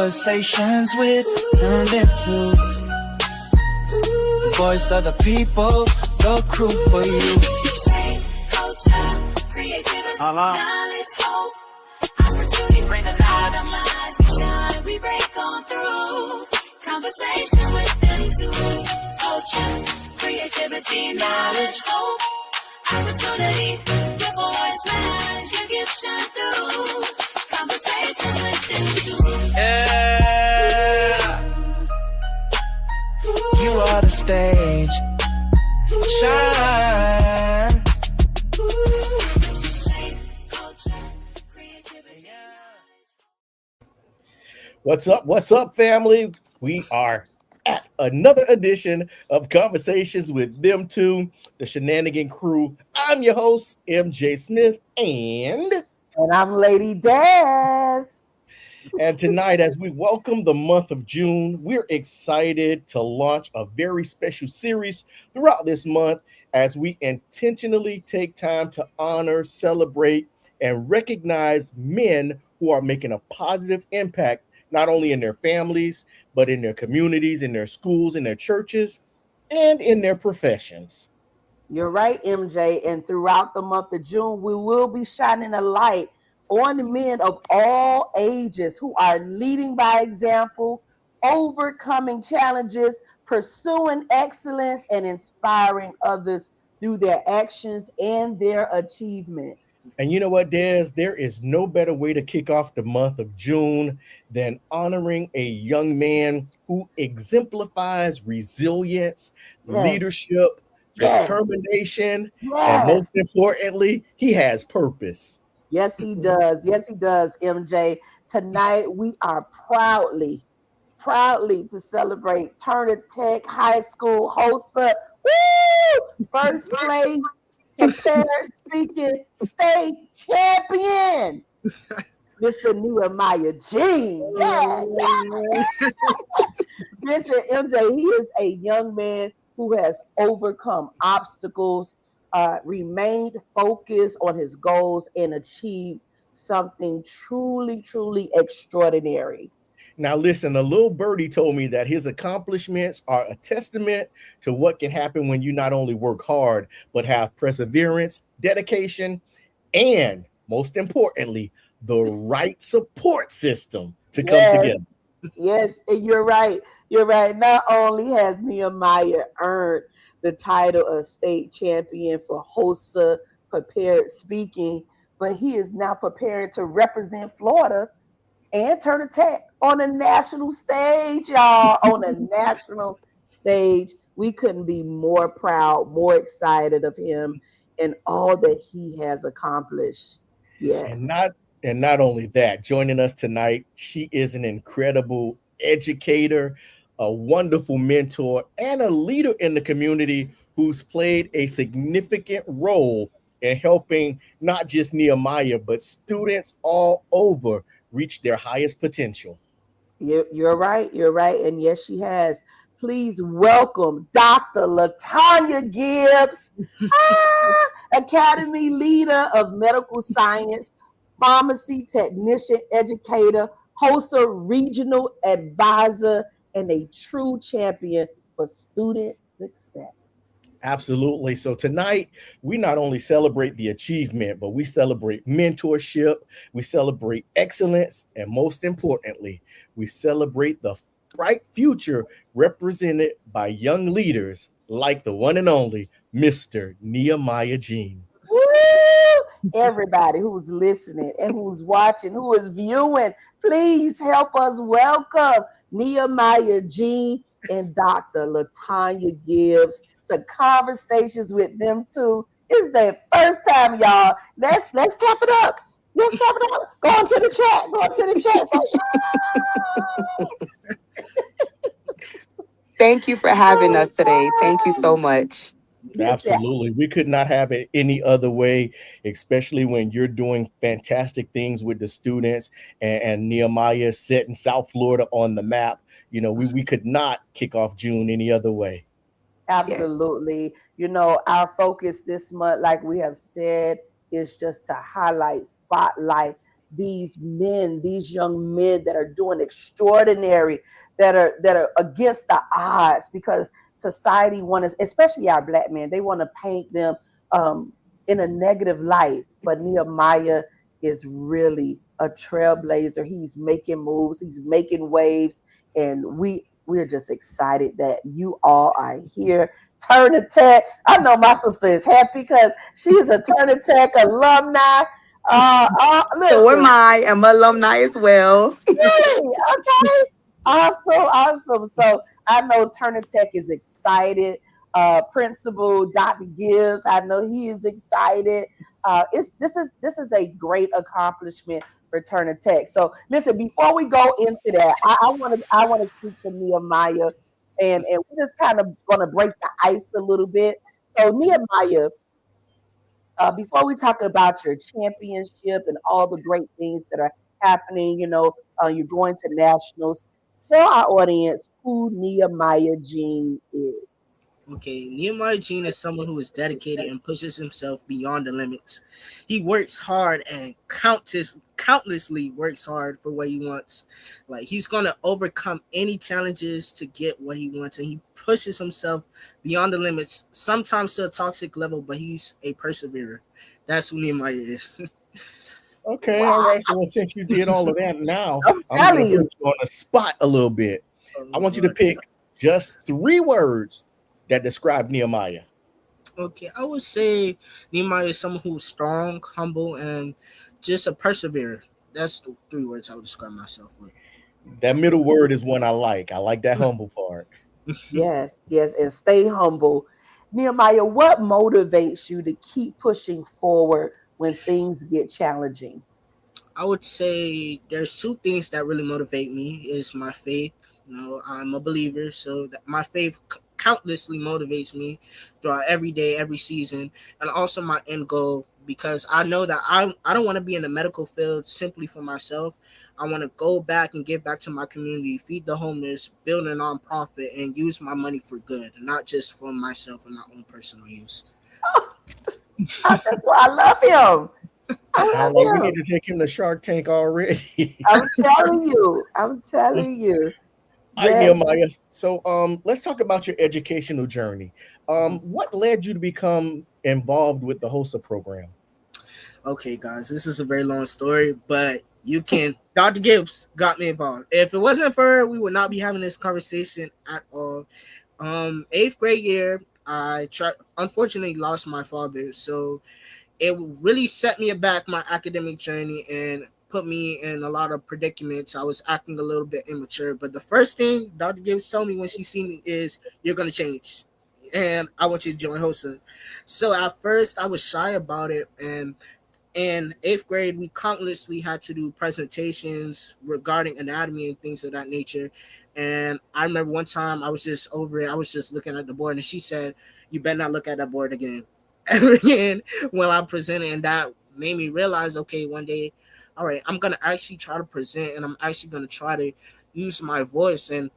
Conversations with turned into voice of the people, the crew for you. Culture, creativity, knowledge, hope, opportunity, bring the light, we shine, we break on through. Conversations with them too. Culture, creativity, knowledge, hope, opportunity, your voice matters, you give shine through. Conversations with them too. Yeah. You are the stage. Shine. What's up? What's up, family? We are at another edition of Conversations with Them Two, the Shenanigans Crew. I'm your host, MJ Smith, and I'm Lady Des. And tonight, as we welcome the month of June, we're excited to launch a very special series throughout this month as we intentionally take time to honor, celebrate, and recognize men who are making a positive impact, not only in their families, but in their communities, in their schools, in their churches, and in their professions. You're right, MJ. And throughout the month of June, we will be shining a light on the men of all ages who are leading by example, overcoming challenges, pursuing excellence, and inspiring others through their actions and their achievements. And you know what, Des? There is no better way to kick off the month of June than honoring a young man who exemplifies resilience, leadership, determination, and most importantly, he has purpose. Yes, he does. Yes, he does, MJ. Tonight, we are proudly to celebrate Turner Tech High School HOSA. Woo! First place prepared speaking state champion, Mr. Nehemiah Jean. Mr. MJ, he is a young man who has overcome obstacles, remained focused on his goals, and achieved something truly extraordinary. Now, listen, a little birdie told me that his accomplishments are a testament to what can happen when you not only work hard, but have perseverance, dedication, and most importantly, the right support system to come together. Yes, you're right. You're right. Not only has Nehemiah earned the title of state champion for HOSA prepared speaking, but he is now preparing to represent Florida and Turner Tech on a national stage, y'all. On a national stage. We couldn't be more proud, more excited of him and all that he has accomplished. Yes. And not only that, joining us tonight, she is an incredible educator, a wonderful mentor, and a leader in the community who's played a significant role in helping not just Nehemiah, but students all over reach their highest potential. You're right. You're right. And yes, she has. Please welcome Dr. Latonya Gibbs, Academy Leader of Medical Science, Pharmacy Technician Educator, HOSA Regional Advisor, and a true champion for student success. Absolutely. So tonight, we not only celebrate the achievement, but we celebrate mentorship, we celebrate excellence, and most importantly, we celebrate the bright future represented by young leaders like the one and only Mr. Nehemiah Jean. Woo! Everybody who's listening and who's watching, who is viewing, please help us welcome Nehemiah Jean and Dr. Latonya Gibbs to Conversations with Them Two. It's their first time, y'all. Let's clap it up. Let's clap it up. Go into the chat. Go into the chat. Thank you for having us today. Thank you so much. Absolutely. We could not have it any other way, especially when you're doing fantastic things with the students and Nehemiah setting South Florida on the map. You know, we could not kick off June any other way. Absolutely. Yes. You know, our focus this month, like we have said, is just to highlight, spotlight these men, these young men that are doing extraordinary, that are against the odds, because society wants, especially our black men, they want to paint them um, in a negative light. But Nehemiah is really a trailblazer. He's making moves, he's making waves, and we're just excited that you all are here. Turner Tech. I know my sister is happy because she's a Turner Tech alumni. So am Listen, I. I'm an alumni as well. really, okay, awesome, awesome. So I know Turner Tech is excited. Principal Dr. Gibbs, I know he is excited. It's this is a great accomplishment for Turner Tech. So listen, before we go into that, I want to speak to Nehemiah, and we're just kind of gonna break the ice a little bit. So Nehemiah, before we talk about your championship and all the great things that are happening, you're going to nationals. Tell our audience who Nehemiah Jean is. Okay, Nehemiah Jean is someone who is dedicated and pushes himself beyond the limits. He works hard and countlessly works hard for what he wants. Like he's gonna overcome any challenges to get what he wants, and he pushes himself beyond the limits, sometimes to a toxic level, but he's a perseverer. That's who Nehemiah is. Okay, all Wow, right. So since you did all of that, now I'm I'm gonna telling put you. you on the spot a little bit. Oh, I want you to Lord. pick just 3 words that describe Nehemiah. Okay, I would say Nehemiah is someone who's strong, humble, and just a perseverer. That's the 3 words I would describe myself with. That middle word is one I like. I like that humble part. Yes, yes, and stay humble. Nehemiah, what motivates you to keep pushing forward when things get challenging? I would say there's 2 things that really motivate me is my faith. I'm a believer, so that my faith countlessly motivates me throughout every day, every season, and also my end goal because I know that I don't want to be in the medical field simply for myself. I want to go back and give back to my community, feed the homeless, build a nonprofit, and use my money for good, not just for myself and my own personal use. That's why I love him. I Sound love like we him. need to take him to Shark Tank already. I'm telling you. I'm telling you. All right, Yes. Nehemiah. So let's talk about your educational journey. What led you to become involved with the HOSA program? Okay, guys, this is a very long story, but you can. Dr. Gibbs got me involved. If it wasn't for her, we would not be having this conversation at all. Eighth grade year, unfortunately lost my father, so it really set me aback my academic journey and put me in a lot of predicaments. I was acting a little bit immature, but the first thing Dr. Gibbs told me when she seen me is, "You're gonna change, and I want you to join HOSA." So at first, I was shy about it, and in eighth grade, we countlessly had to do presentations regarding anatomy and things of that nature. And I remember one time I was just over it. I was just looking at the board, and she said, "You better not look at that board again." Ever again when I presented, and that made me realize, okay, one day, all right, I'm gonna actually try to present, and I'm actually gonna try to use my voice. And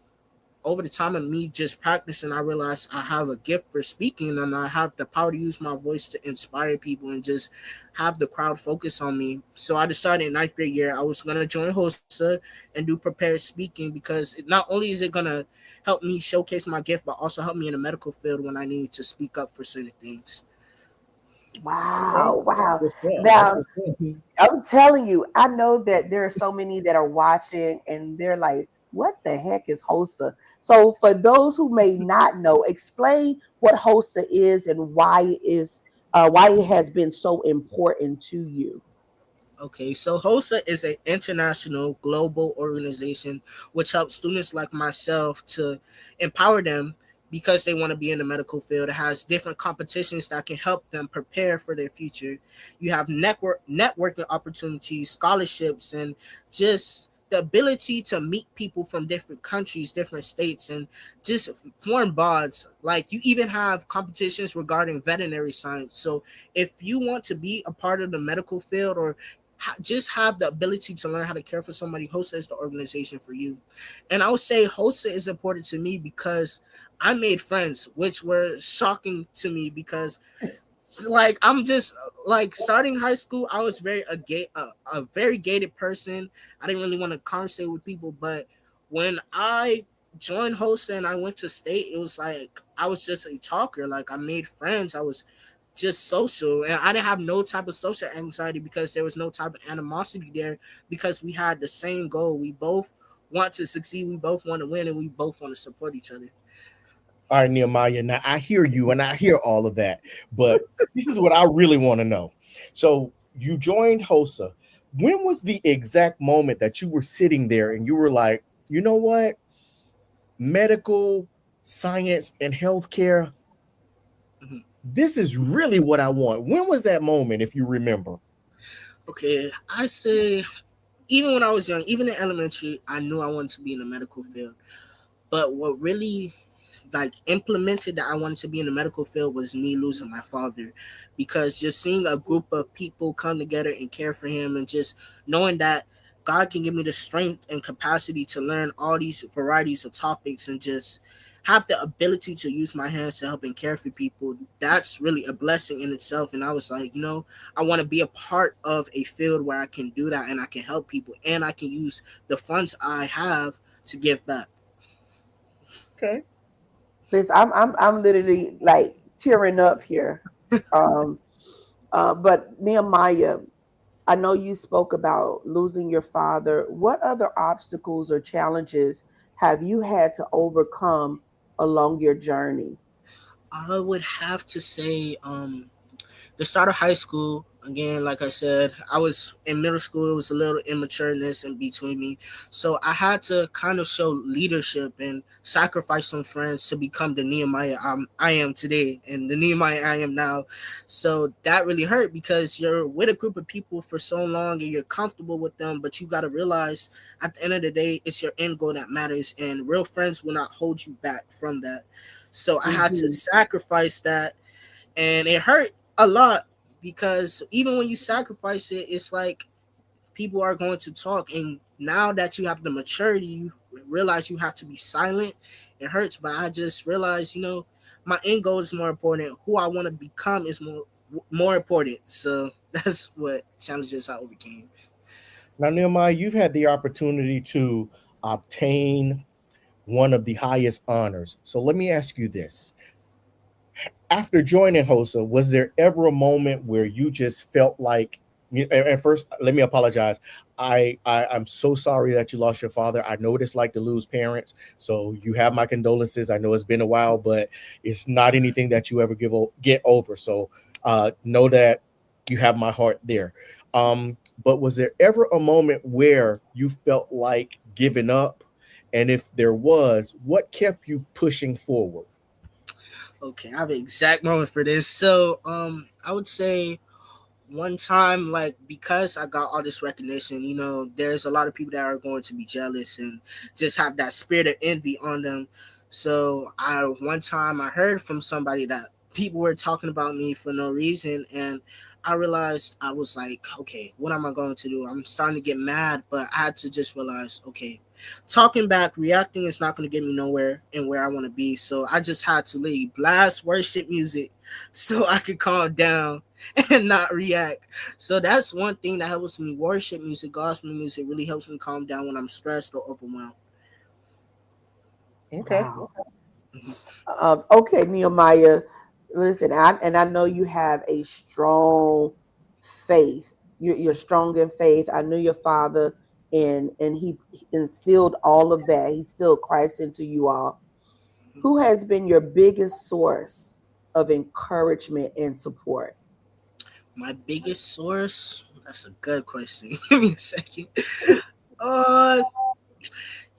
over the time of me just practicing, I realized I have a gift for speaking and I have the power to use my voice to inspire people and just have the crowd focus on me. So I decided in ninth grade year I was gonna join HOSA and do prepared speaking because not only is it gonna help me showcase my gift, but also help me in the medical field when I need to speak up for certain things. Okay, Wow. that's Wow. what's up. That's Now, what's up. I'm telling you, I know that there are so many that are watching and they're like, what the heck is HOSA? So, for those who may not know, explain what HOSA is and why it has been so important to you. Okay, so HOSA is an international global organization which helps students like myself to empower them because they want to be in the medical field. It has different competitions that can help them prepare for their future. You have networking opportunities, scholarships, and just the ability to meet people from different countries, different states, and just form bonds. Like you even have competitions regarding veterinary science. So if you want to be a part of the medical field or just have the ability to learn how to care for somebody, HOSA is the organization for you. And I would say HOSA is important to me because I made friends, which were shocking to me because like I'm just like starting high school. I was a very gated person. I didn't really want to conversate with people, but when I joined HOSA and I went to state, it was like I was just a talker. Like I made friends. I was just social, and I didn't have no type of social anxiety because there was no type of animosity there because we had the same goal. We both want to succeed. We both want to win, and we both want to support each other. All right, Nehemiah. Now I hear you and I hear all of that, but this is what I really want to know. So you joined HOSA. When was the exact moment that you were sitting there and you were like, you know what? Medical science and healthcare, Mhm. this is really what I want. When was that moment, if you remember? Okay, I say even when I was young, even in elementary, I knew I wanted to be in the medical field. But what really like implemented that I wanted to be in the medical field was me losing my father, because just seeing a group of people come together and care for him, and just knowing that God can give me the strength and capacity to learn all these varieties of topics and just have the ability to use my hands to help and care for people, that's really a blessing in itself. And I was like, I want to be a part of a field where I can do that and I can help people and I can use the funds I have to give back. Okay. Listen, I'm literally like tearing up here. Um, but Nehemiah, I know you spoke about losing your father. What other obstacles or challenges have you had to overcome along your journey? I would have to say the start of high school. Again, like I said, I was in middle school. It was a little immatureness in between me, so I had to kind of show leadership and sacrifice some friends to become the Nehemiah I am today and the Nehemiah I am now. So that really hurt because you're with a group of people for so long and you're comfortable with them, but you got to realize at the end of the day, it's your end goal that matters, and real friends will not hold you back from that. So I had to Mm-hmm. sacrifice that, and it hurt a lot because even when you sacrifice it, it's like people are going to talk, and now that you have the maturity, you realize you have to be silent. It hurts, but I just realized, my end goal is more important. Who I want to become is more important. So that's what challenges I overcame. Now, Nehemiah, you've had the opportunity to obtain one of the highest honors. So let me ask you this. After joining HOSA, was there ever a moment where you just felt like, and first, let me apologize. I'm so sorry that you lost your father. I know what it's like to lose parents. So you have my condolences. I know it's been a while, but it's not anything that you ever get over. So know that you have my heart there. But was there ever a moment where you felt like giving up? And if there was, what kept you pushing forward? Okay, I have an exact moment for this. So, I would say one time, like, because I got all this recognition, there's a lot of people that are going to be jealous and just have that spirit of envy on them. So I one time I heard from somebody that people were talking about me for no reason, and I realized, I was like, okay, what am I going to do? I'm starting to get mad, but I had to just realize, okay, talking back, reacting is not going to get me nowhere and where I want to be. So I just had to leave blast worship music so I could calm down and not react. So that's one thing that helps me. Worship music, gospel music really helps me calm down when I'm stressed or overwhelmed. Okay. Wow. Okay, Nehemiah. Listen, I know you have a strong faith. You're strong in faith. I knew your father, and he instilled all of that. He instilled Christ into you all. Who has been your biggest source of encouragement and support? My biggest source? That's a good question. Give me a second. Uh,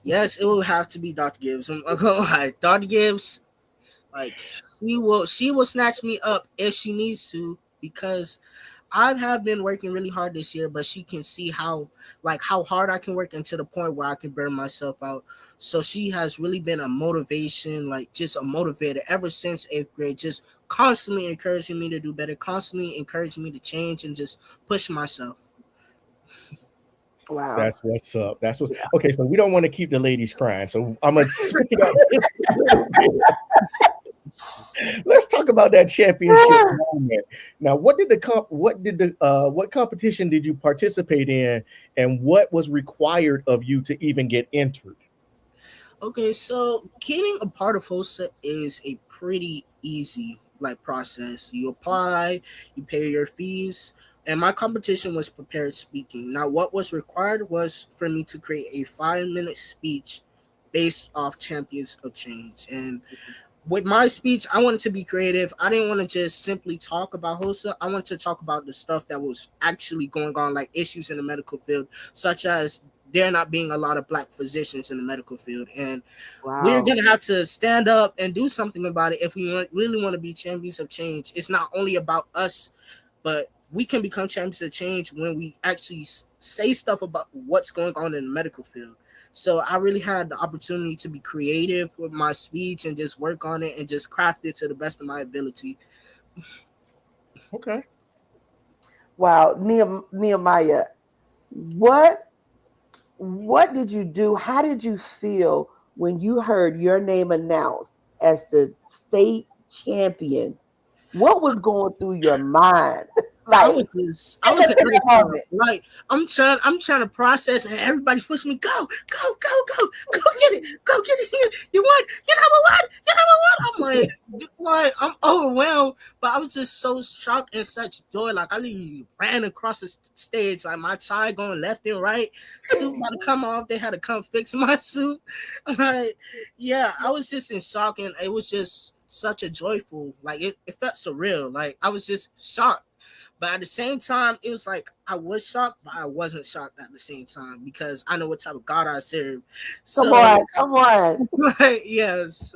yes, it will have to be Dr. Gibbs. I'm not gonna lie. Dr. Gibbs, like, she will snatch me up if she needs to, because I have been working really hard this year, but she can see how hard I can work, and to the point where I can burn myself out. So she has really been a motivation, like just a motivator ever since eighth grade, just constantly encouraging me to do better, constantly encouraging me to change and just push myself. Wow. That's what's up. That's what's okay. So we don't want to keep the ladies crying. So I'm gonna switch it up just a little bit. Let's talk about that championship moment. Now, what competition did you participate in, and what was required of you to even get entered? Okay, so getting a part of HOSA is a pretty easy like process. You apply, you pay your fees, and my competition was prepared speaking. Now, what was required was for me to create a 5 minute speech based off champions of change. And with my speech, I wanted to be creative. I didn't want to just simply talk about HOSA. I wanted to talk about the stuff that was actually going on, like issues in the medical field, such as there not being a lot of black physicians in the medical field. And we're Wow. going to have to stand up and do something about it if we really want to be champions of change. It's not only about us, but we can become champions of change when we actually say stuff about what's going on in the medical field. So I really had the opportunity to be creative with my speech and just work on it and just craft it to the best of my ability. Okay. Wow, Nehemiah, what what did you do? How did you feel when you heard your name announced as the state champion? What was going through your mind? I Like, was just, I take was us at to that other moment. like I'm trying to process, and everybody's pushing me. Go get it, go get it. You won, you number one, you number one. I'm like, what? I'm overwhelmed, but I was just so shocked and such joy. Like I literally ran across the stage, like my tie going left and right, suit about to come off. They had to come fix my suit. Like, yeah, I was just in shock, and it was just such a joyful, like it felt surreal. Like I was just shocked. But at the same time, it was like I was shocked, but I wasn't shocked at the same time because I know what type of God I serve. Come So, on, come on. like, yes.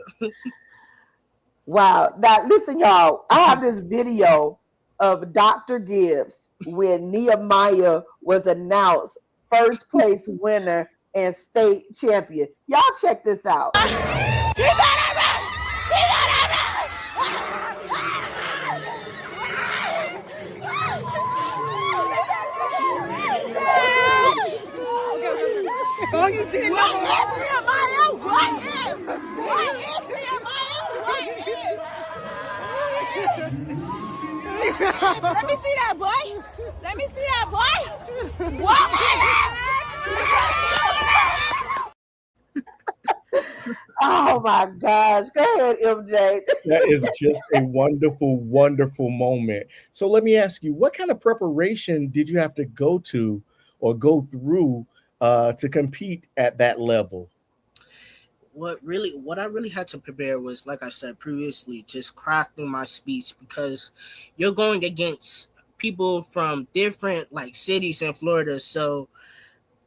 Wow. Now, listen, y'all, I have this video of Dr. Gibbs when Nehemiah was announced first place winner and state champion. Y'all check this out. Let me see that, boy. Let me see that, boy. What? Oh my gosh. Go ahead, MJ. That is just a wonderful, wonderful moment. So let me ask you, what kind of preparation did you have to go to or go through to compete at that level? What I really had to prepare was, like I said previously, just crafting my speech because you're going against people from different like cities in Florida. So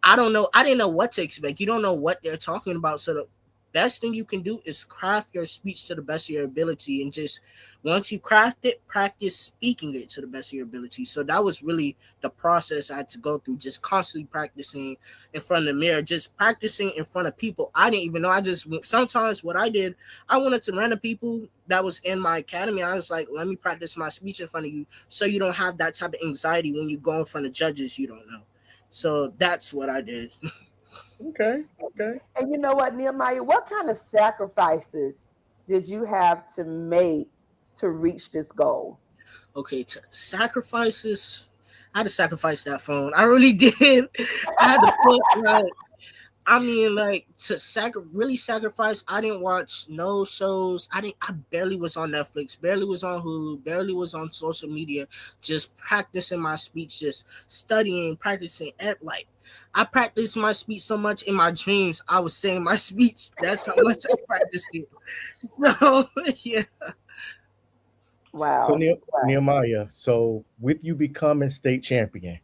I don't know. I didn't know what to expect. You don't know what they're talking about. So the best thing you can do is craft your speech to the best of your ability, and just once you craft it, practice speaking it to the best of your ability. So that was really the process I had to go through, just constantly practicing in front of the mirror, just practicing in front of people. I didn't even know. I just sometimes what I did, I wanted to random people that was in my academy. I was like, let me practice my speech in front of you, so you don't have that type of anxiety when you go in front of judges you don't know. So that's what I did. Okay, okay. And you know what, Nehemiah, what kind of sacrifices did you have to make to reach this goal? Okay, sacrifices. I had to sacrifice that phone. I really did. I had to put like, I mean, like really sacrifice. I didn't watch no shows. I barely was on Netflix, barely was on Hulu, barely was on social media. Just practicing my speech, just studying, practicing. Like I practiced my speech so much in my dreams. I was saying my speech. That's how much I practiced it. So yeah. So Wow. Wow. Nehemiah, so with you becoming state champion,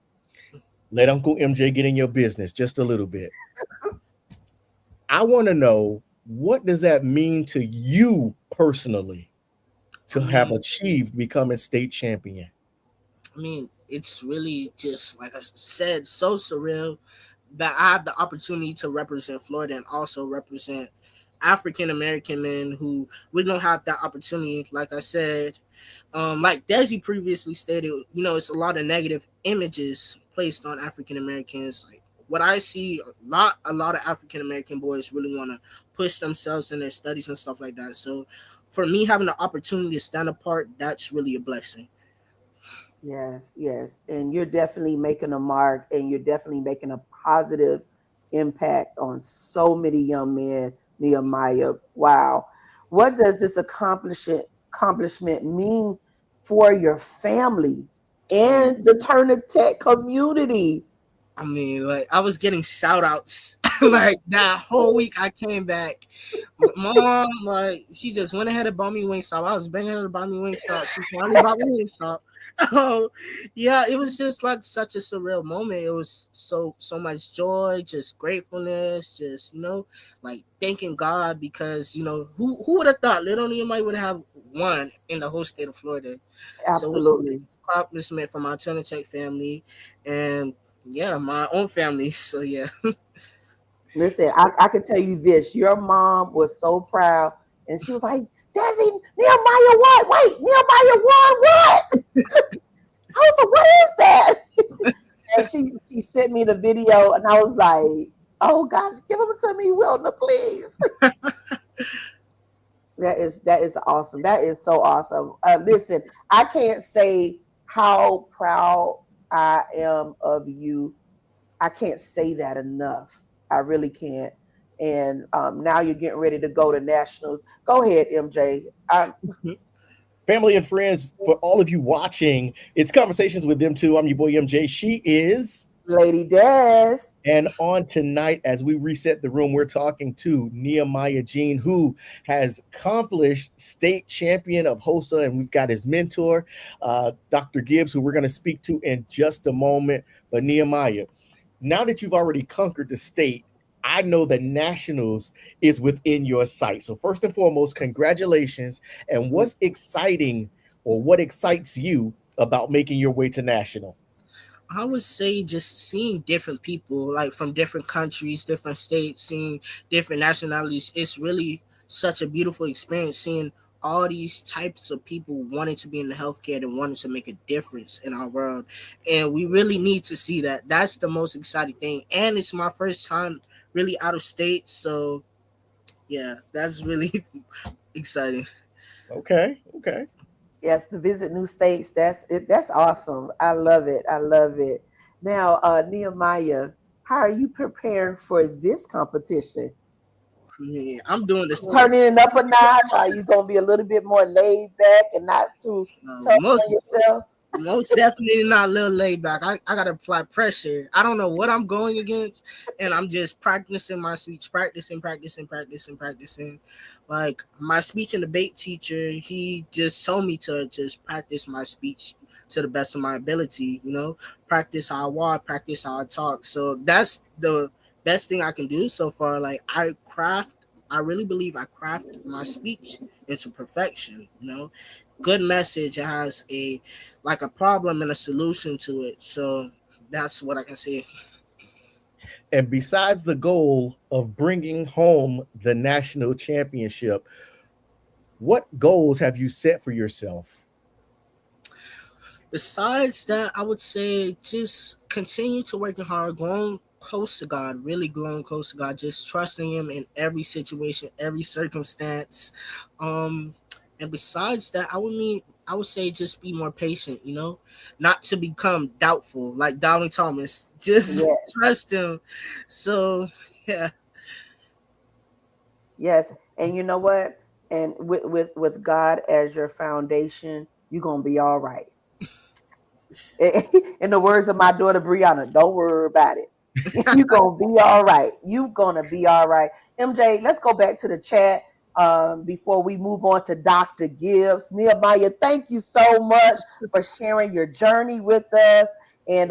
let Uncle MJ get in your business just a little bit. I want to know, what does that mean to you personally I to have mean, achieved becoming state champion? it's really just like I said, so surreal that I have the opportunity to represent Florida and also represent African American men who we don't have that opportunity. Like I said, like Desi previously stated, it's a lot of negative images placed on African Americans. Like what I see, a lot of African American boys really want to push themselves in their studies and stuff like that. So for me having the opportunity to stand apart, that's really a blessing. Yes. And you're definitely making a mark, and you're definitely making a positive impact on so many young men, Nehemiah. Wow. What does this accomplishment mean for your family Um, and the Turner Tech community? I mean, like I was getting shout outs like that whole week I came back. Mom, like she just went ahead and bought me Wingstop. I was begging her to buy me Wingstop. She finally bought me Wingstop. Oh, yeah, it was just like such a surreal moment. It was so much joy, just gratefulness, just like thanking God because who would have thought little Nehemiah would have won in the whole state of Florida. So it was a big Absolutely. accomplishment for my Turner Tech family and yeah, my own family. So yeah. Listen, I can tell you this. Your mom was so proud, and she was like, Desi, Nehemiah won. Wait, Nehemiah won what? I was like, what is that? And she sent me the video, and I was like, oh gosh, give them to me, Wilna, please. That is awesome. That is so awesome. Listen, I can't say how proud I am of you. I can't say that enough. I really can't. And now you're getting ready to go to nationals. Go ahead, MJ. Family and friends, for all of you watching, it's Conversations with Them Too. I'm your boy MJ. She is. Lady Des. And on tonight, as we reset the room, we're talking to Nehemiah Jean, who has accomplished state champion of HOSA, and we've got his mentor, Dr. Gibbs, who we're going to speak to in just a moment. But Nehemiah, now that you've already conquered the state, I know the nationals is within your sight. So first and foremost, congratulations. And what's exciting or what excites you about making your way to national? I would say just seeing different people, like from different countries, different states, seeing different nationalities. It's really such a beautiful experience seeing all these types of people wanting to be in the healthcare and wanting to make a difference in our world. And we really need to see that. That's the most exciting thing. And it's my first time really out of state. So, yeah, that's really exciting. Okay. Yes, to visit new states. That's it. That's awesome. I love it. I love it. Now, Nehemiah, how are you preparing for this competition? Yeah, I'm doing this. Turning it up a notch? Are you gonna be a little bit more laid back and not too tough on Most yourself? Most definitely not a little laid back. I gotta apply pressure. I don't know what I'm going against, and I'm just practicing my speech, practicing. Like my speech and debate teacher, he just told me to just practice my speech to the best of my ability. Practice how I walk, practice how I talk. So that's the best thing I can do so far. Like I really believe I craft my speech into perfection. Good message has a problem and a solution to it. So that's what I can say. And besides the goal of bringing home the national championship, what goals have you set for yourself? Besides that, I would say just continue to working hard, growing close to God, really growing close to God, just trusting Him in every situation, every circumstance. Um, and besides that, I would say just be more patient, not to become doubtful, like Doubting Thomas. Just Yeah. trust Him. So yeah. Yes. And you know what? And with God as your foundation, you're gonna be all right. In the words of my daughter Brianna, don't worry about it. You're gonna be all right. You're gonna be all right. MJ, let's go back to the chat before we move on to Dr. Gibbs. Nehemiah, thank you so much for sharing your journey with us. And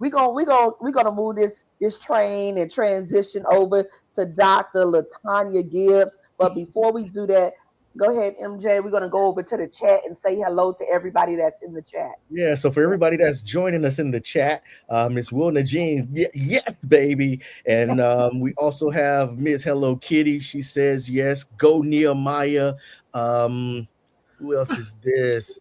we're gonna move this train and transition over to Dr. Latonya Gibbs. But before we do that, go ahead, MJ. We're gonna go over to the chat and say hello to everybody that's in the chat. Yeah, so for everybody that's joining us in the chat, Miss Wilna Jean, yes, baby. And we also have Miss Hello Kitty. She says yes. Go Nehemiah. Who else is this?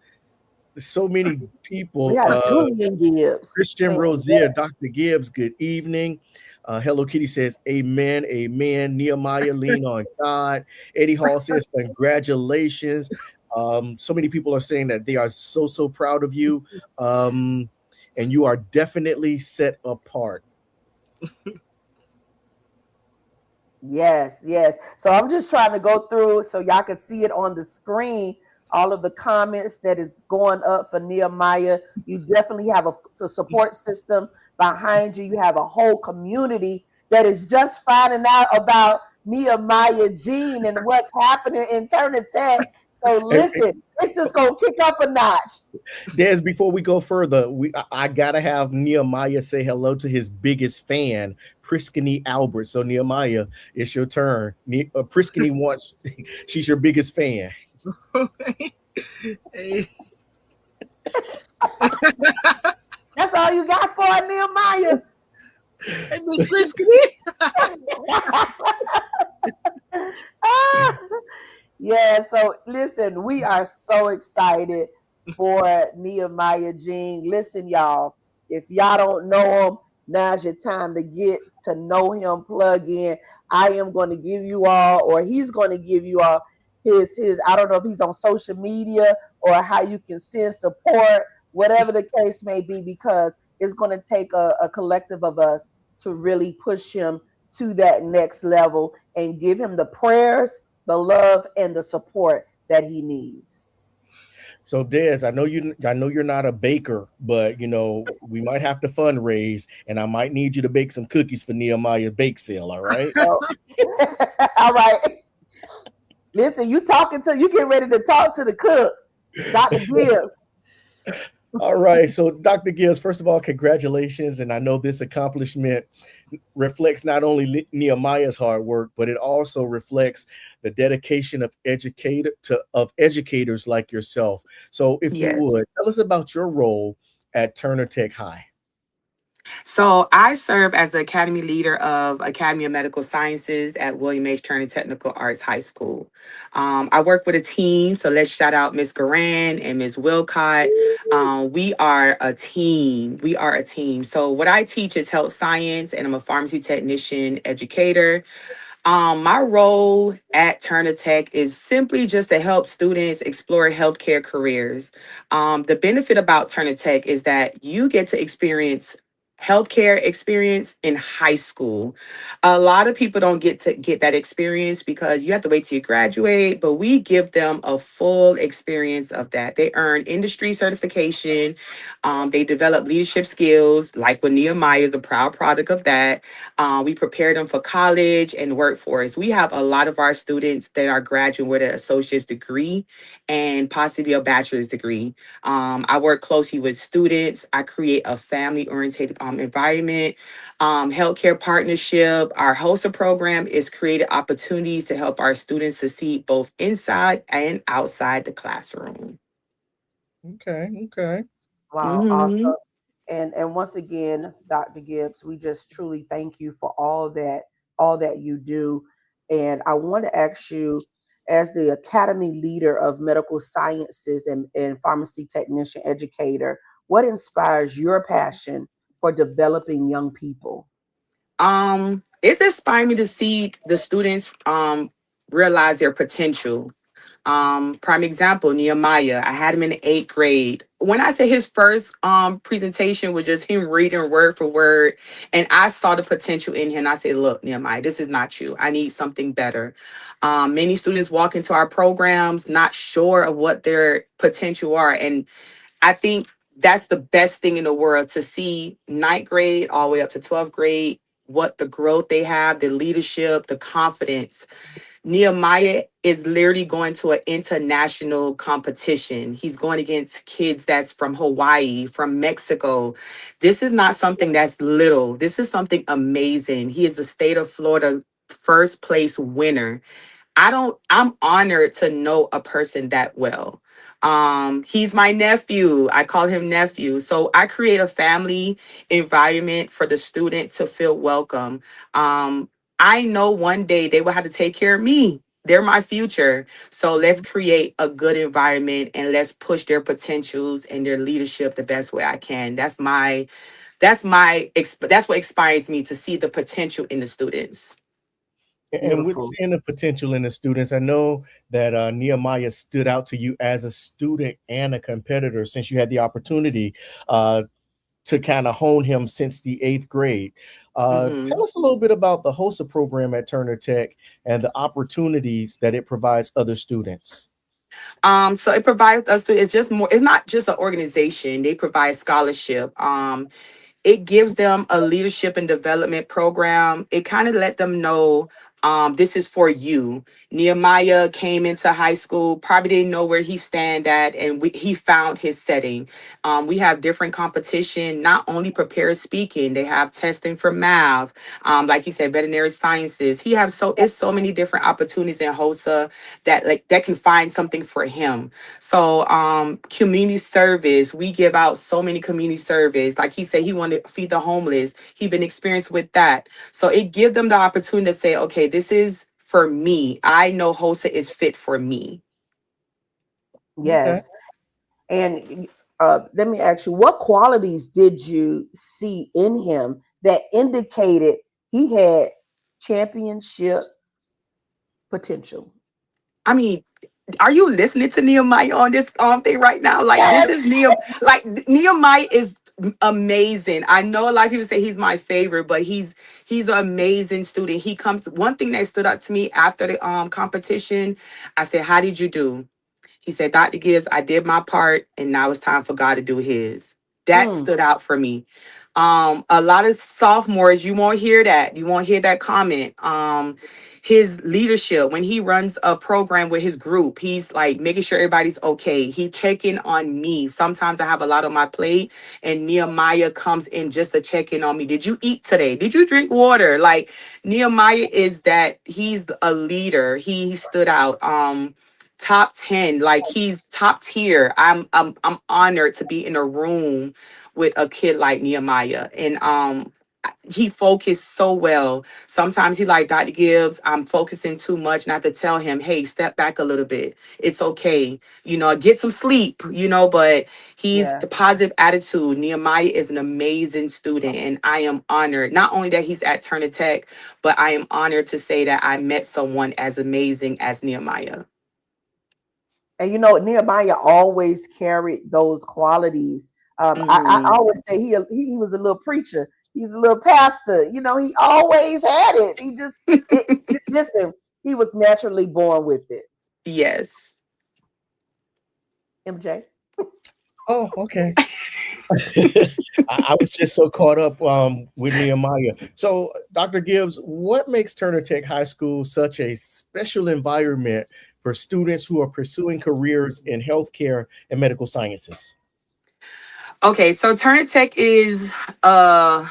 There's so many We people. got Julian Gibbs. Christian saying Rosier, Dr. Gibbs, good evening. Hello Kitty says, Amen, amen. Nehemiah, lean on God. Eddie Hall says, congratulations. So many people are saying that they are so, so proud of you. And you are definitely set apart. Yes, yes. So I'm just trying to go through so y'all can see it on the screen. All of the comments that is going up for Nehemiah. You definitely have a support system behind you. You have a whole community that is just finding out about Nehemiah Jean and what's happening in Turner Tech. So And, listen, it's just gonna kick up a notch. Des, before we go further, I gotta have Nehemiah say hello to his biggest fan, Priskiny Albert. So Nehemiah, it's your turn. Priskiny wants she's your biggest fan. Hey, That's all you got for it, Nehemiah. hey, Miss Whiskey. Yeah, so listen, we are so excited for Nehemiah Jean. Listen, y'all, if y'all don't know him, now's your time to get to know him, plug in. I am going to give you all, or he's going to give you all his, I don't know if he's on social media or how you can send support, whatever the case may be, because it's going to take a collective of us to really push him to that next level and give him the prayers, the love, and the support that he needs. So Des, I know you're not a baker, but we might have to fundraise, and I might need you to bake some cookies for Nehemiah bake sale. All right. So, all right. Listen, you get ready to talk to the cook, Dr. Gibbs. All right. So Dr. Gibbs, first of all, congratulations. And I know this accomplishment reflects not only Nehemiah's hard work, but it also reflects the dedication of educators like yourself. So if you Yes. would tell us about your role at Turner Tech High. So I serve as the Academy Leader of Academy of Medical Sciences at William H. Turner Technical Arts High School. I work with a team, so let's shout out Ms. Garan and Ms. Wilcott. We are a team. We are a team. So what I teach is health science, and I'm a pharmacy technician educator. My role at Turner Tech is simply just to help students explore healthcare careers. The benefit about Turner Tech is that you get to experience healthcare experience in high school. A lot of people don't get to get that experience because you have to wait till you graduate, but we give them a full experience of that. They earn industry certification. They develop leadership skills, like with Nehemiah is a proud product of that. We prepare them for college and workforce. We have a lot of our students that are graduating with an associate's degree and possibly a bachelor's degree. I work closely with students. I create a family-oriented environment. Healthcare partnership. Our HOSA program is created opportunities to help our students succeed both inside and outside the classroom. Okay. Okay. Wow, Mhm. awesome. And once again, Dr. Gibbs, we just truly thank you for all that you do. And I want to ask you, as the Academy Leader of Medical Sciences and Pharmacy Technician Educator, what inspires your passion for developing young people? It's inspiring me to see the students realize their potential. Prime example, Nehemiah. I had him in the 8th grade. When I say his first presentation was just him reading word for word, and I saw the potential in him. I said, "Look, Nehemiah, this is not you. I need something better." Many students walk into our programs not sure of what their potential are, and I think that's the best thing in the world to see 9th grade all the way up to 12th grade, what the growth they have, the leadership, the confidence. Nehemiah is literally going to an international competition. He's going against kids that's from Hawaii, from Mexico. This is not something that's little. This is something amazing. He is the state of Florida first place winner. I'm honored to know a person that well. He's my nephew. I call him nephew. So I create a family environment for the student to feel welcome. I know one day they will have to take care of me. They're my future. So let's create a good environment and let's push their potentials and their leadership the best way I can. that's that's what inspires me to see the potential in the students. And with Beautiful. seeing the potential in the students, I know that Nehemiah stood out to you as a student and a competitor since you had the opportunity uh, to kind of hone him since the eighth grade. Hmm. Tell us a little bit about the HOSA program at Turner Tech and the opportunities that it provides other students. So it provides us. It's just more. It's not just an organization. They provide scholarship. It gives them a leadership and development program. It kind of let them know this is for you. Nehemiah came into high school, probably didn't know where he stand at, and he found his setting. We have different competition, not only prepared speaking, they have testing for math, like you said, veterinary sciences. He has it's so many different opportunities in HOSA that can find something for him. So community service, we give out so many community service. Like he said, he wanted to feed the homeless. He been experienced with that. So it give them the opportunity to say, okay, this is for me. I know HOSA is fit for me. Okay. Yes. And let me ask you, what qualities did you see in him that indicated he had championship potential? I mean, are you listening to Nehemiah on this thing right now? Like this Yes. is Nehemiah is amazing. I know a lot of people say he's my favorite, but he's an amazing student. He comes. One thing that stood out to me after the competition, I said, "How did you do?" He said, "Dr. Gibbs, I did my part, and now it's time for God to do His." That Mm. stood out for me. A lot of sophomores, you won't hear that. You won't hear that comment. His leadership, when he runs a program with his group, he's like making sure everybody's okay. He checking on me. Sometimes I have a lot on my plate, and Nehemiah comes in just to check in on me. Did you eat today? Did you drink water? Like Nehemiah is that he's a leader. He stood out. Top 10, like he's top tier. I'm honored to be in a room with a kid like Nehemiah. And he focused so well. Sometimes he like, Dr. Gibbs, I'm focusing too much, not to tell him, hey, step back a little bit. It's okay. Get some sleep, but he's Yeah. a positive attitude. Nehemiah is an amazing student, and I am honored. Not only that he's at Turner Tech, but I am honored to say that I met someone as amazing as Nehemiah. And Nehemiah always carried those qualities. I Hmm. always say he was a little preacher. He's a little pastor. He always had it. Listen, he was naturally born with it. Yes. MJ. Oh, okay. I was just so caught up with Nehemiah. So, Dr. Gibbs, what makes Turner Tech High School such a special environment for students who are pursuing careers in healthcare and medical sciences? Okay, so Turner Tech is uh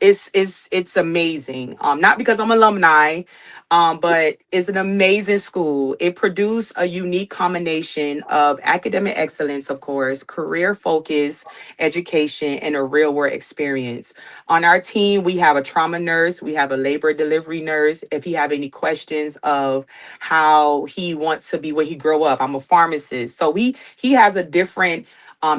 it's amazing. Not because I'm alumni, but it's an amazing school. It produced a unique combination of academic excellence, of course, career focus, education, and a real world experience. On our team, we have a trauma nurse, we have a labor delivery nurse. If you have any questions of how he wants to be when he grow up, I'm a pharmacist. So he has a different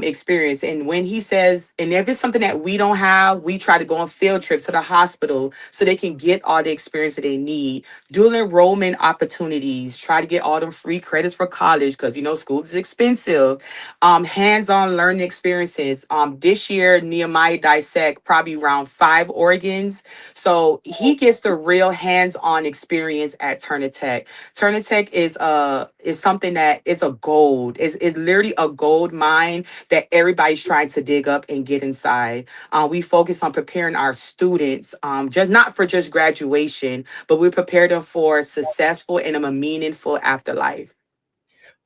experience. And when he says, and if it's something that we don't have, we try to go on field trips to the hospital so they can get all the experience that they need. Dual enrollment opportunities, try to get all them free credits for college because school is expensive. Hands-on learning experiences. This year, Nehemiah dissect probably around 5 organs. So he gets the real hands-on experience at Turner Tech. Turner Tech is something that is a gold. Is literally a gold mine that everybody's trying to dig up and get inside. We focus on preparing our students, just not for just graduation, but we prepare them for a successful and a meaningful afterlife.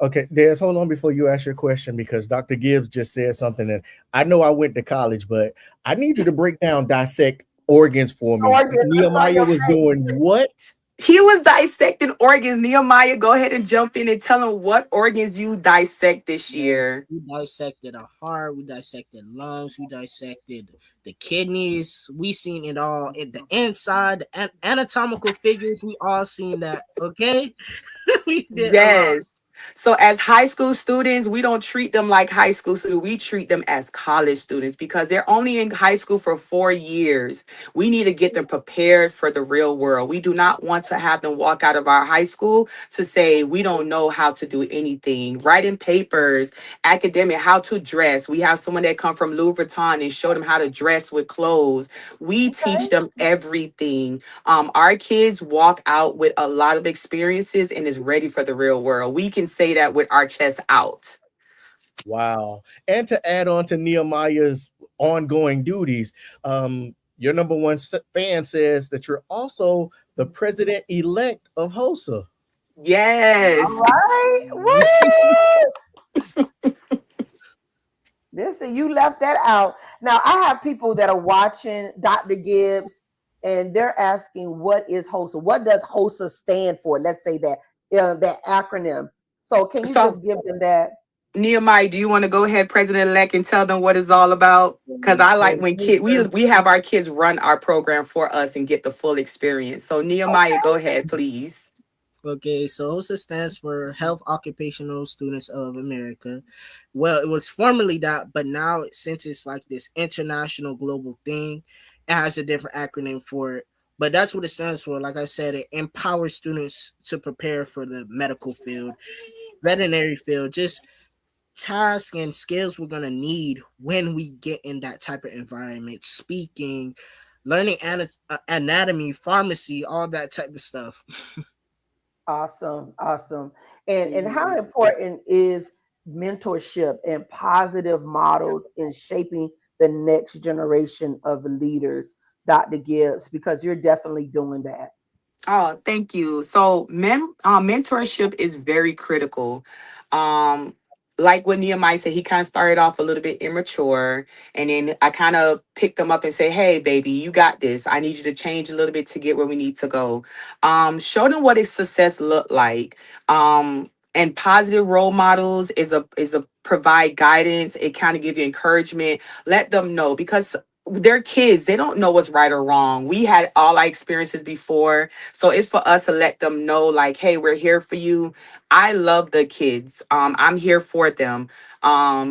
Okay, Des, hold on before you ask your question because Dr. Gibbs just said something, and I know I went to college, but I need you to break down dissect organs for me. Organ, I saw Nehemiah your was face. doing what? He was dissecting organs. Nehemiah, go ahead and jump in and tell him what organs you dissect this Yes, year. we dissected a heart, we dissected lungs, we dissected the kidneys, we seen it all in the inside, anatomical figures, we all seen that, okay? We did a lot. Yes. So as high school students, we don't treat them like high school students. We treat them as college students because they're only in high school for 4 years. We need to get them prepared for the real world. We do not want to have them walk out of our high school to say we don't know how to do anything. Writing papers, academic, how to dress. We have someone that come from Louis Vuitton and show them how to dress with clothes. We teach them everything. Our kids walk out with a lot of experiences and is ready for the real world. We can say that with our chest out. Wow. And to add on to Nehemiah's ongoing duties, your number one fan says that you're also the president elect of HOSA. Yes. All right. Woo! Listen, you left that out. Now, I have people that are watching Dr. Gibbs, and they're asking, what is HOSA? What does HOSA stand for? Let's say that acronym. So can you just So, give them that? Nehemiah, do you want to go ahead, President elect, and tell them what it's all about? Because I So like when we have our kids run our program for us and get the full experience. So Nehemiah, go ahead, please. okay, so HOSA stands for Health Occupational Students of America. Well, it was formerly that, but now since it's like this international global thing, it has a different acronym for it. But that's what it stands for. Like I said, it empowers students to prepare for the medical field, veterinary field, just tasks and skills we're gonna need when we get in that type of environment. Speaking, learning anatomy, pharmacy, all that type of stuff. Awesome, awesome. And how important is mentorship and positive models in shaping the next generation of leaders, Dr. Gibbs? Because you're definitely doing that. Oh, thank you. So, mentorship is very critical. Um, like what Nehemiah said, he kind of started off a little bit immature, and then I kind of picked him up and say, "Hey, baby, you got this. I need you to change a little bit to get where we need to go." Show them what a success look like. And positive role models is a provide guidance. It kind of give you encouragement. Let them know because they're kids. They don't know what's right or wrong. We had all our experiences before, so it's for us to let them know, like, hey, we're here for you. I love the kids. I'm here for them.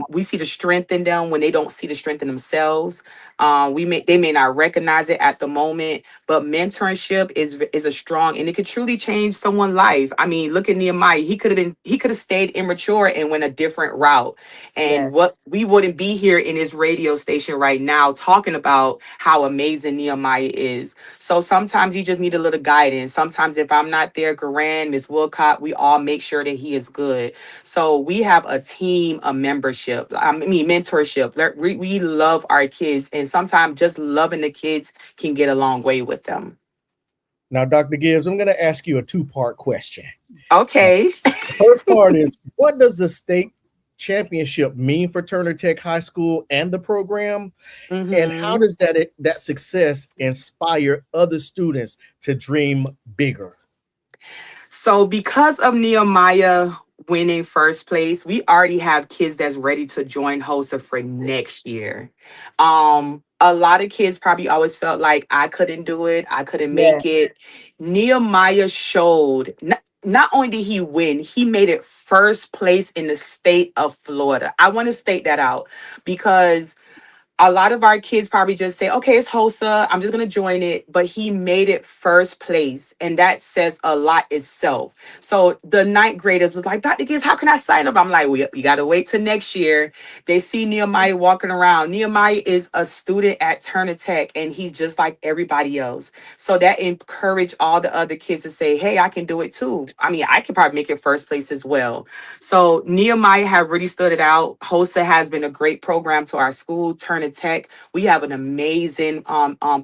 We see the strength in them when they don't see the strength in themselves. They may not recognize it at the moment, but mentorship is a strong and it could truly change someone's life. I mean, look at Nehemiah. He could have stayed immature and went a different route. And Yes. what we wouldn't be here in his radio station right now talking about how amazing Nehemiah is. So sometimes you just need a little guidance. Sometimes if I'm not there, Garan, Miss Wilcott, we all make sure that he is good. So we have a team, a membership, mentorship. We love our kids. And sometimes just loving the kids can get a long way with them. Now, Dr. Gibbs, I'm going to ask you a two-part question. Okay. The first part is, what does the state championship mean for Turner Tech High School and the program? And how does that success inspire other students to dream bigger? So because of Nehemiah winning first place, we already have kids that's ready to join HOSA for next year. A lot of kids probably always felt like I couldn't do it, I couldn't Yes. make it. Nehemiah showed not only did he win, he made it first place in the state of Florida. I want to state that out because a lot of our kids probably just say, okay, it's HOSA, I'm just going to join it. But he made it first place. And that says a lot itself. So the ninth graders was like, Dr. Gibbs, how can I sign up? I'm like, well, you got to wait till next year. They see Nehemiah walking around. Nehemiah is a student at Turner Tech, and he's just like everybody else. So that encouraged all the other kids to say, hey, I can do it too. I mean, I can probably make it first place as well. So Nehemiah have really stood it out. HOSA has been a great program to our school, Turner Tech. We have an amazing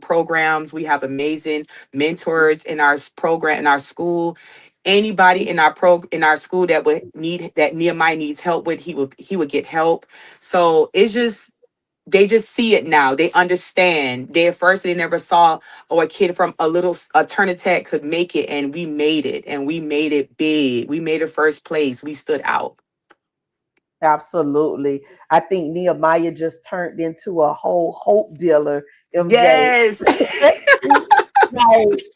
programs. We have amazing mentors in our program, in our school. Anybody in our school that Nehemiah needs help with, he would get help. So it's just they just see it now. They understand. They at first they never saw a kid from a Turner Tech could make it, and we made it, and we made it big. We made it first place. We stood out. Absolutely. I think Nehemiah just turned into a whole hope dealer, MJ. Yes. Like,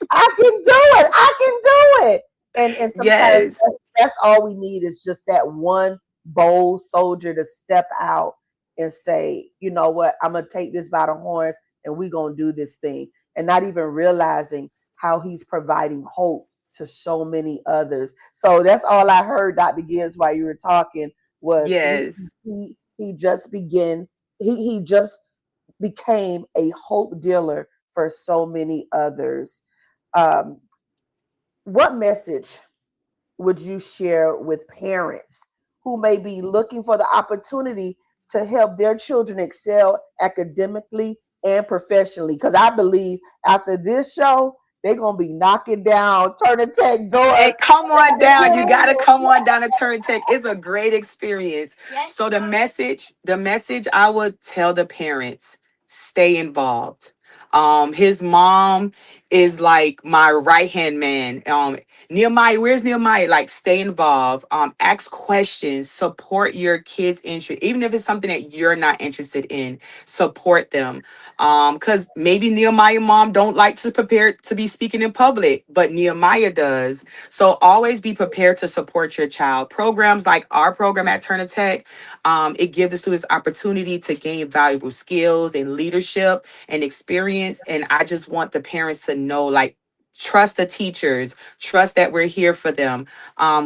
I can do it. I can do it. And sometimes Yes. That's all we need is just that one bold soldier to step out and say, you know what, I'm gonna take this by the horns and we're gonna do this thing. And not even realizing how he's providing hope to so many others. So that's all I heard, Dr. Gibbs, while you were talking, was Yes. he just began, he just became a hope dealer for so many others. Um, what message would you share with parents who may be looking for the opportunity to help their children excel academically and professionally? Because I believe after this show, they're going to be knocking down Turner Tech doors. Hey, come on down. You gotta come on down to Turn Tech. It's a great experience. So the message I would tell the parents, stay involved. His mom is like my right hand man. Nehemiah, where's Nehemiah? Like, stay involved. Ask questions, support your kids' interest, even if it's something that you're not interested in. Support them. Because maybe Nehemiah mom don't like to prepare to be speaking in public, but Nehemiah does. So always be prepared to support your child. Programs like our program at Turner Tech, it gives the students opportunity to gain valuable skills and leadership and experience. And I just want the parents to know, like, trust the teachers, trust that we're here for them.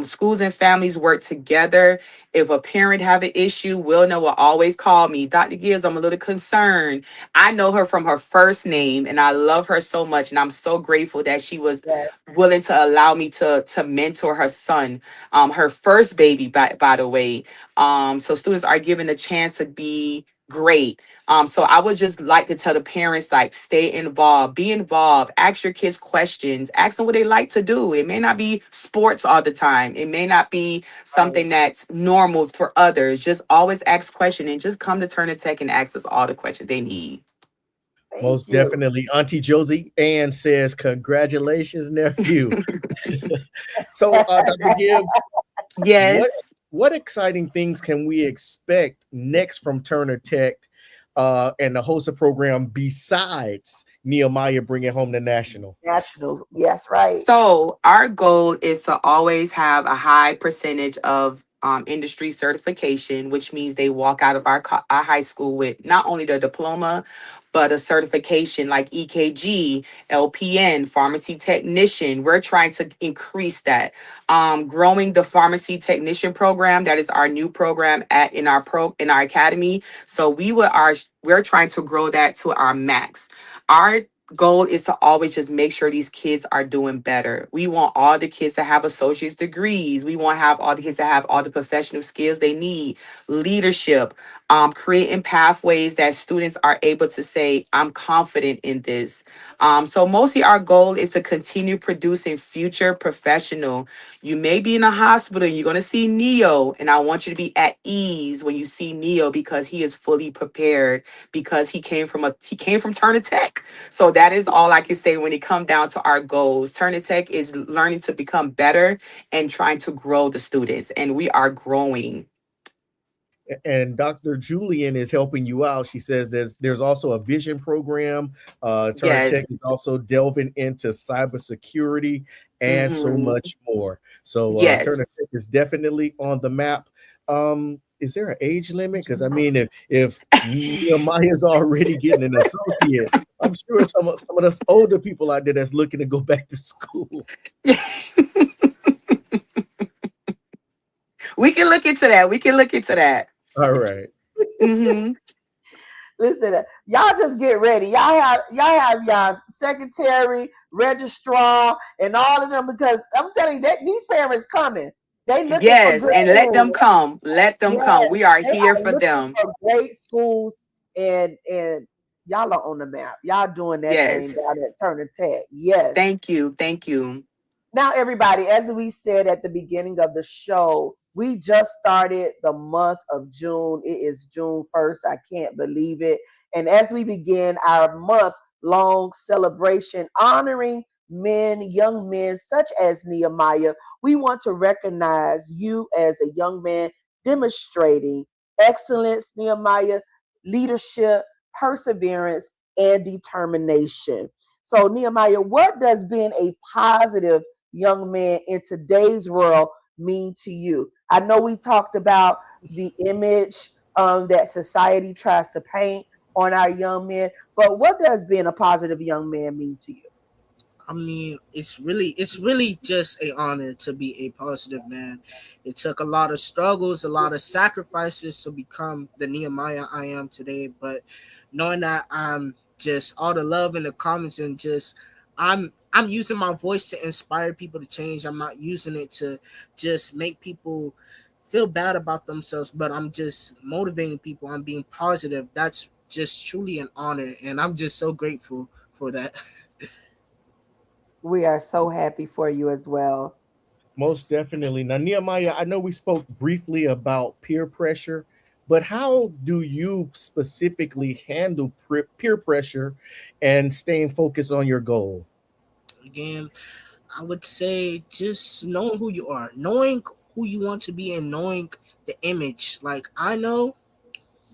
Schools and families work together. If a parent have an issue, will always call me. Dr. Gibbs, I'm a little concerned. I know her from her first name, and I love her so much. And I'm so grateful that she was Yes, willing to allow me to mentor her son, her first baby, by the way. So students are given a chance to be great. So I would just like to tell the parents, like, stay involved, be involved, ask your kids questions, ask them what they like to do. It may not be sports all the time. It may not be right. something that's normal for others. Just always ask questions and just come to Turner Tech and ask us all the questions they need. Thank Most you. definitely. Auntie Josie Ann says, congratulations, nephew. So, Dr. Gibbs, what Yes. what exciting things can we expect next from Turner Tech and the HOSA program besides Nehemiah bringing home the national? National. Yes, right. So our goal is to always have a high percentage of industry certification, which means they walk out of our high school with not only the diploma, but a certification like EKG, LPN, pharmacy technician. We're trying to increase that. Growing the pharmacy technician program, that is our new program in our academy. So we're trying to grow that to our max. Our goal is to always just make sure these kids are doing better. We want all the kids to have associate's degrees. We want to have all the kids to have all the professional skills they need, leadership, creating pathways that students are able to say, I'm confident in this. So mostly our goal is to continue producing future professional. You may be in a hospital and you're going to see Neo, and I want you to be at ease when you see Neo, because he is fully prepared, because he came from Turner Tech. So that is all I can say when it comes down to our goals. Turner Tech is learning to become better and trying to grow the students, and we are growing. And Dr. Julian is helping you out. She says there's also a vision program. Turner Yes. Tech is also delving into cybersecurity and so Hmm. much more. So Turner Yes. Tech is definitely on the map. Is there an age limit? Because I mean, if Nehemiah's already getting an associate, I'm sure some of us older people out there that's looking to go back to school. We can look into that. We can look into that. All right. Hmm. Listen, y'all just get ready. Y'all have y'all secretary, registrar, and all of them, because I'm telling you that these parents coming. They looking for Yes, good and let them schools. come. Let them come. Yes, We are they here are for looking them. for great schools, and y'all are on the map. Y'all doing that thing Yes. down at Turner Tech. Yes. Thank you. Thank you. Now, everybody, as we said at the beginning of the show, we just started the month of June. It is June 1st. I can't believe it. And as we begin our month long celebration honoring men, young men such as Nehemiah, we want to recognize you as a young man demonstrating excellence, Nehemiah, leadership, perseverance, and determination. So, Nehemiah, what does being a positive young man in today's world mean to you? I know we talked about the image that society tries to paint on our young men, but what does being a positive young man mean to you? I mean, it's really just a honor to be a positive man. It took a lot of struggles, a lot of sacrifices to become the Nehemiah I am today. But knowing that I'm just all the love in the comments and just I'm using my voice to inspire people to change. I'm not using it to just make people feel bad about themselves, but I'm just motivating people. I'm being positive. That's just truly an honor, and I'm just so grateful for that. We are so happy for you as well. Most definitely. Now, Nehemiah, I know we spoke briefly about peer pressure, but how do you specifically handle peer pressure and staying focused on your goal? Again, I would say just knowing who you are, knowing who you want to be, and knowing the image. Like, I know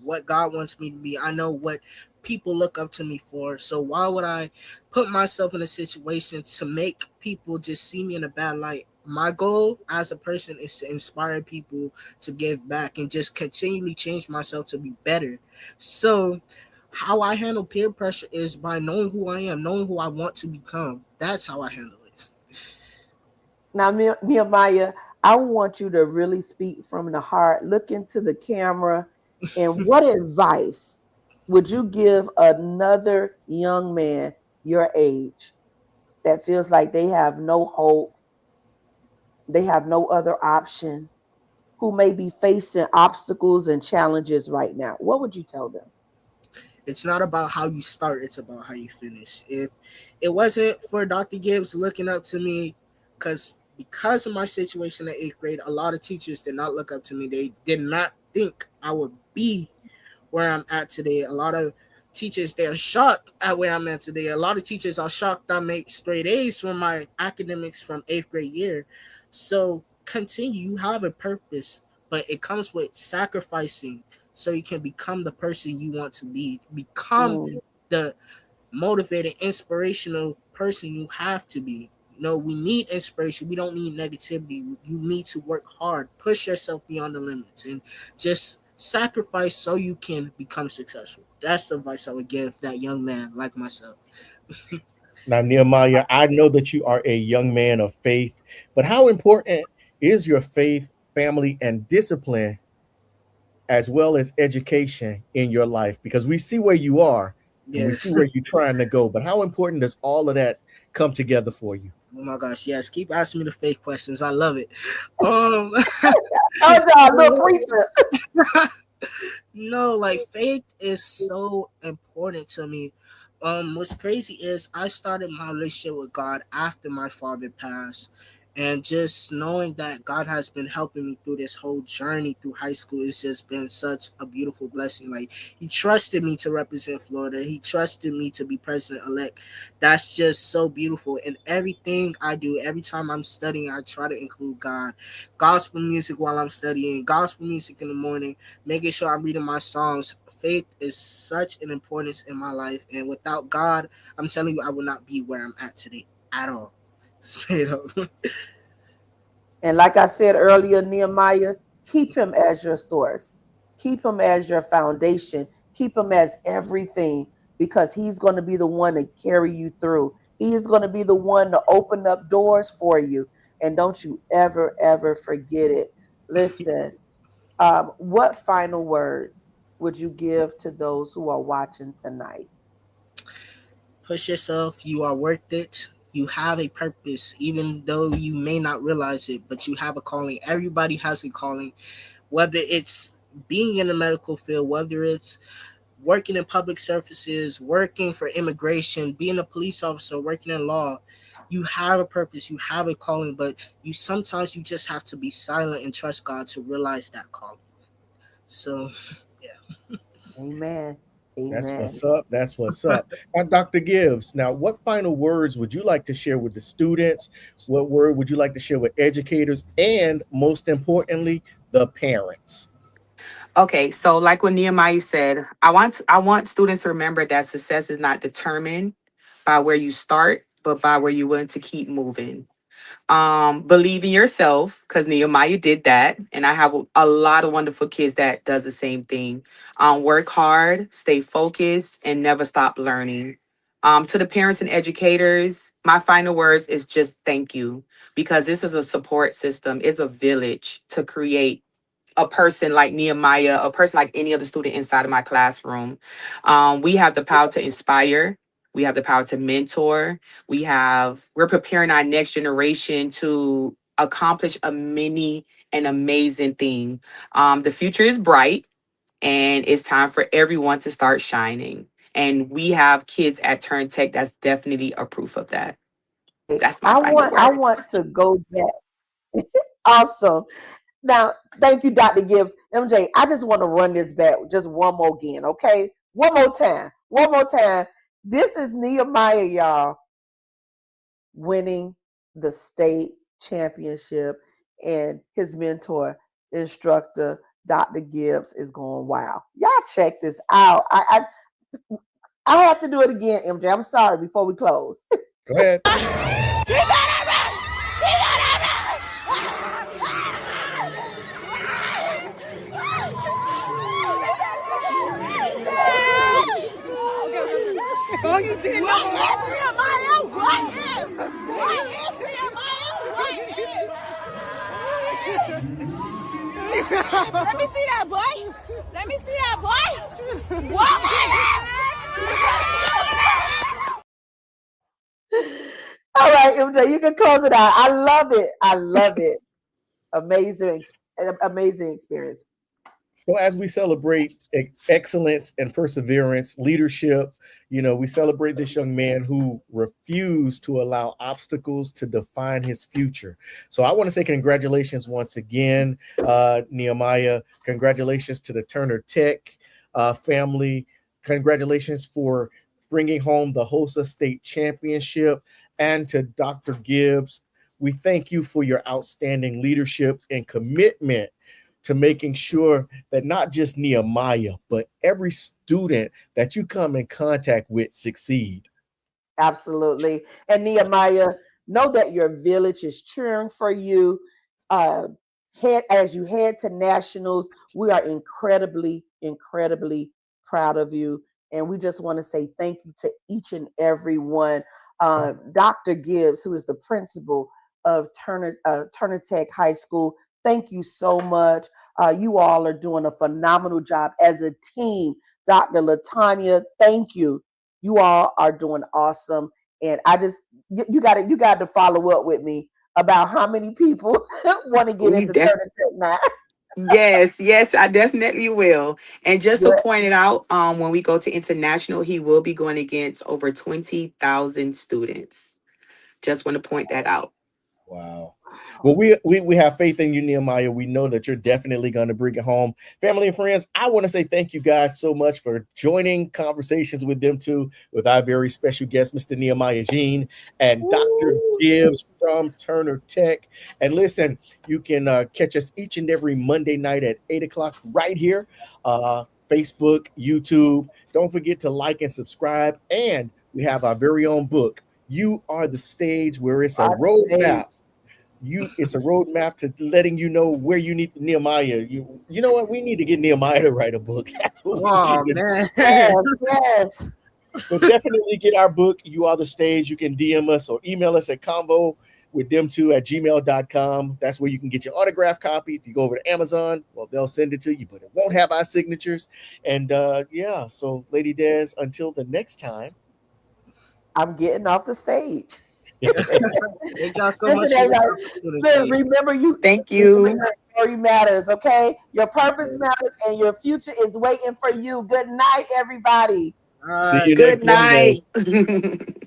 what God wants me to be. I know what people look up to me for. So why would I put myself in a situation to make people just see me in a bad light? My goal as a person is to inspire people to give back and just continually change myself to be better. So how I handle peer pressure is by knowing who I am, knowing who I want to become. That's how I handle it. Now, Nehemiah, I want you to really speak from the heart, look into the camera, and what advice would you give another young man your age that feels like they have no hope, they have no other option, who may be facing obstacles and challenges right now? What would you tell them? It's not about how you start, it's about how you finish. If it wasn't for Dr. Gibbs looking up to me, because of my situation in eighth grade, a lot of teachers did not look up to me. They did not think I would be where I'm at today. A lot of teachers, they're shocked at where I'm at today. A lot of teachers are shocked I make straight A's from my academics from eighth grade year. So continue. You have a purpose, but it comes with sacrificing so you can become the person you want to be. Become Mm. the motivated, inspirational person you have to be. No, we need inspiration. We don't need negativity. You need to work hard, push yourself beyond the limits, and just sacrifice so you can become successful. That's the advice I would give that young man like myself. Now, Nehemiah, I know that you are a young man of faith, but how important is your faith, family, and discipline, as well as education in your life? Because we see where you are and we see Yes. where you're trying to go, but how important does all of that come together for you? Oh my gosh, yes. Keep asking me the fake questions. I love it. Um Oh, God, little preacher. No, like faith is so important to me. What's crazy is I started my relationship with God after my father passed, and just knowing that God has been helping me through this whole journey through high school has just been such a beautiful blessing. Like, he trusted me to represent Florida. He trusted me to be president elect. That's just so beautiful. And everything I do, every time I'm studying, I try to include God. Gospel music while I'm studying, gospel music in the morning, making sure I'm reading my Psalms. Faith is such an importance in my life, and without God, I'm telling you, I would not be where I'm at today at all. Straight up. And like I said earlier, Nehemiah, keep him as your source, keep him as your foundation, keep him as everything, because he's going to be the one to carry you through. He's going to be the one to open up doors for you. And don't you ever, ever forget it. Listen, what final word would you give to those who are watching tonight? Push yourself. You are worth it. You have a purpose, even though you may not realize it, but you have a calling. Everybody has a calling, whether it's being in the medical field, whether it's working in public services, working for immigration, being a police officer, working in law. You have a purpose, you have a calling, but you just have to be silent and trust God to realize that calling. So yeah. Amen. That's Amen. what's up. That's what's up. Now, Dr. Gibbs, now what final words would you like to share with the students? What word would you like to share with educators and most importantly, the parents? Okay, so like what Nehemiah said, I want students to remember that success is not determined by where you start, but by where you're willing to keep moving. Believe in yourself, because Nehemiah did that, and I have a lot of wonderful kids that does the same thing. Work hard, stay focused, and never stop learning. To the parents and educators, my final words is just thank you, because this is a support system. It's a village to create a person like Nehemiah, a person like any other student inside of my classroom. We have the power to inspire. We have the power to mentor. We're preparing our next generation to accomplish a many and amazing thing. The future is bright, and it's time for everyone to start shining. And we have kids at Turn Tech that's definitely a proof of that. That's my final I words. want to go back. Awesome. Now, thank you, Dr. Gibbs. MJ, I just want to run this back just one more again, okay? One more time. One more time. This is Nehemiah, y'all, winning the state championship, and his mentor, instructor, Dr. Gibbs, is going, wow. Y'all check this out. I have to do it again, MJ. I'm sorry before we close. Go ahead. Let me see that, boy. Let me see that, boy. What? All right, MJ, you can close it out. I love it. I love it. Amazing experience. So as we celebrate excellence and perseverance, leadership, we celebrate this young man who refused to allow obstacles to define his future. So I want to say congratulations once again, Nehemiah. Congratulations to the Turner Tech family. Congratulations for bringing home the HOSA State Championship. And to Dr. Gibbs, we thank you for your outstanding leadership and commitment to making sure that not just Nehemiah, but every student that you come in contact with succeed. Absolutely. And Nehemiah, know that your village is cheering for you. As you head to nationals, we are incredibly, incredibly proud of you. And we just want to say thank you to each and every one. Dr. Gibbs, who is the principal of Turner Tech High School, thank you so much. You all are doing a phenomenal job as a team. Dr. Latonya, thank you. You all are doing awesome. And I just, you got to follow up with me about how many people want to get into Turner Tech now. Yes, I definitely will. And just to point it out, when we go to international, he will be going against over 20,000 students. Just want to point that out. Wow. Well, we have faith in you, Nehemiah. We know that you're definitely going to bring it home. Family and friends, I want to say thank you guys so much for joining conversations with them too, with our very special guest, Mr. Nehemiah Jean and Dr. Gibbs from Turner Tech. And listen, you can catch us each and every Monday night at 8 o'clock right here, Facebook, YouTube. Don't forget to like and subscribe. And we have our very own book, You Are the Stage, where it's a roadmap. It's a roadmap to letting you know where you need Nehemiah. You know what? We need to get Nehemiah to write a book. Oh, man. Yes. But definitely get our book, You Are the Stage. You can DM us or email us at convo@gmail.com. That's where you can get your autographed copy. If you go over to Amazon, well, they'll send it to you, but it won't have our signatures. And so Lady Des, until the next time, I'm getting off the stage. Thank y'all so much for this opportunity. Remember, thank you. Your story matters, okay? Your purpose matters, and your future is waiting for you. Good night, everybody. See you Good next Monday. night.